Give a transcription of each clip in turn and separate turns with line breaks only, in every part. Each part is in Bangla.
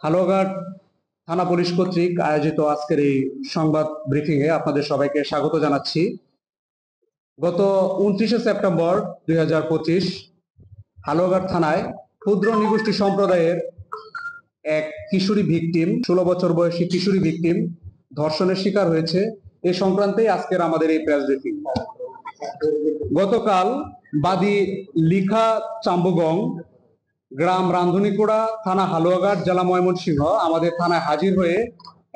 হালুয়াঘাট থানা পুলিশ কর্তৃক আয়োজিত আজকের এই সংবাদ ব্রিফিং এ আপনাদের সবাইকে স্বাগত জানাচ্ছি। গত 29শে সেপ্টেম্বর 2025 হালুয়াঘাট থানায় ক্ষুদ্র নিগোষ্ঠী সম্প্রদায়ের এক কিশোরী ভিকটিম, 16 বছর বয়সী কিশোরী ভিকটিম ধর্ষণের শিকার হয়েছে। এ সংক্রান্তেই আজকের আমাদের এই প্রেস ব্রিফিং। গতকাল বাদী লিখা চাম্বুগং, গ্রাম রান্ধুনিকুড়া, থানা হালুয়াঘাট, জেলা ময়মনসিংহ আমাদের থানায় হাজির হয়ে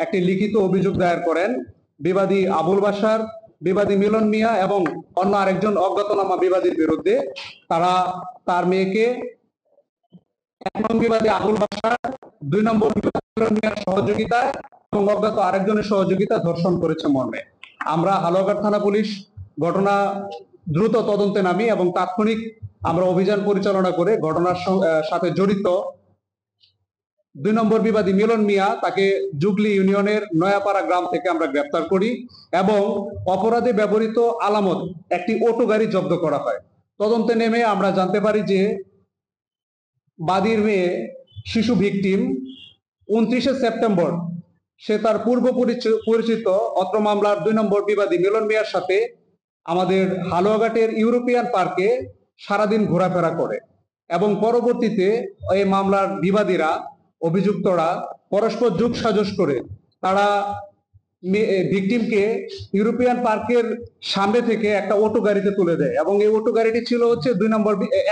একটি লিখিত অভিযোগ দায়ের করেন বিবাদী আবুল বাশার, বিবাদী মিলন মিয়া এবং অন্য আরেকজন অজ্ঞাতনামা বিবাদীর বিরুদ্ধে। তারা তার মেয়েকে 1 নং বিবাদী আবুল বাশার, 2 নম্বর বিবাদী মিলন মিয়ার সহযোগিতায় এবং অজ্ঞাত আরেকজনের সহযোগিতায় ধর্ষণ করেছে মর্মে আমরা হালুয়াঘাট থানা পুলিশ ঘটনা দ্রুত তদন্তে নামি এবং তাৎক্ষণিক আমরা অভিযান পরিচালনা করে ঘটনার সাথে জড়িত 2 নম্বর বিবাদী মিলন মিয়া, তাকে জুগলি ইউনিয়নের নয়াপাড়া গ্রাম থেকে আমরা গ্রেপ্তার করি এবং অপরাধে ব্যবহৃত আলামত একটি অটো গাড়ি জব্দ করা হয়। তদন্তে নেমে আমরা জানতে পারি যে বাদীর মেয়ে শিশু ভিকটিম 29শে সেপ্টেম্বর সে তার পূর্ব পরিচিত অত্র মামলার 2 নম্বর বিবাদী মিলন মিয়ার সাথে আমাদের হালুয়াঘাটের ইউরোপিয়ান পার্কে সারাদিন ঘোরাফেরা করে এবং পরবর্তীতে এই মামলার বিবাদীরা, অভিযুক্তরা পরস্পর যোগ সাজস করে তারা ভিকটিমকে ইউরোপিয়ান পার্কের সামনে থেকে একটা অটো গাড়িতে তুলে দেয় এবং এই অটো গাড়িটি ছিল হচ্ছে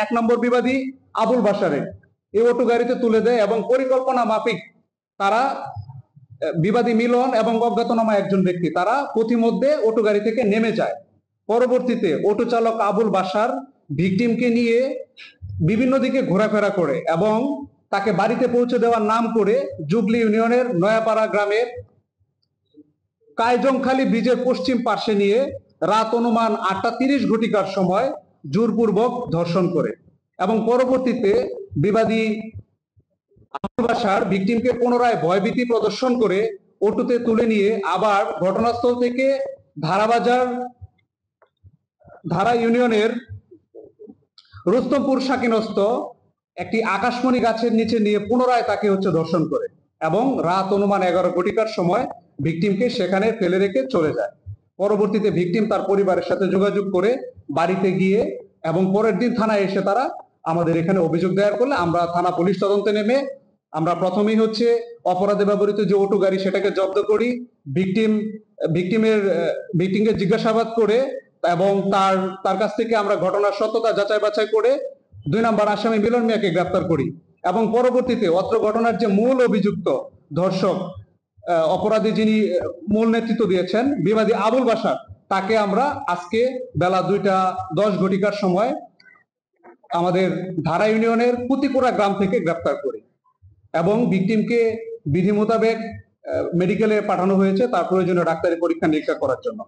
1 নম্বর বিবাদী আবুল বাশারের। এই অটো গাড়িতে তুলে দেয় এবং পরিকল্পনা মাফিক তারা বিবাদী মিলন এবং অজ্ঞাতনামা একজন ব্যক্তি তারা পথিমধ্যে অটো গাড়ি থেকে নেমে যায়। পরবর্তীতে অটো চালক আবুল বাশার ভিকটিমকে নিয়ে বিভিন্ন দিকে ঘোরাফেরা করে এবং তাকে বাড়িতে পৌঁছে দেওয়ার নাম করে জুগলি ইউনিয়নের নয়াপাড়া গ্রামের কায়জংখালী ব্রিজের পশ্চিম পাশে নিয়ে রাত অনুমান 8:30 ঘটিকার সময় জোরপূর্বক ধর্ষণ করে এবং পরবর্তীতে বিবাদী আবুল বাশার ভিকটিমকে পুনরায় ভয়ভীতি প্রদর্শন করে অটোতে তুলে নিয়ে আবার ঘটনাস্থল থেকে ধারা ইউনিয়নের রুস্তমপুর শাকিনস্ত একটি আকাশমণি গাছের নিচে নিয়ে পুনরায় তাকে ধর্ষণ করে এবং রাত অনুমান 11 ঘটিকার সময় ভিকটিমকে সেখানে ফেলে রেখে চলে যায়। পরবর্তীতে ভিকটিম তার পরিবারের সাথে যোগাযোগ করে বাড়িতে গিয়ে এবং পরের দিন থানায় এসে তারা আমাদের এখানে অভিযোগ দায়ের করলে আমরা থানা পুলিশ তদন্তে নেমে আমরা প্রথমেই অপরাধে ব্যবহৃত যে অটো গাড়ি সেটাকে জব্দ করি, ভিকটিমকে জিজ্ঞাসাবাদ করে এবং তার কাছ থেকে আমরা ঘটনার সত্যতা যাচাই বাছাই করে 2 নম্বর আসামি মিলন মিয়াকে গ্রেপ্তার করি এবং পরবর্তীতে অত্র ঘটনার যে মূল অভিযুক্ত ধর্ষক, অপরাধী যিনি মূল নেতৃত্ব দিয়েছেন বিবাদী আবুল বাশার, তাকে আমরা আজকে বেলা 2:10 ঘটিকার সময় আমাদের ধারা ইউনিয়নের কুতিকুড়া গ্রাম থেকে গ্রেপ্তার করি এবং ভিকটিমকে বিধি মোতাবেক মেডিকেলে পাঠানো হয়েছে তার প্রয়োজনীয় ডাক্তারি পরীক্ষা নিরীক্ষা করার জন্য।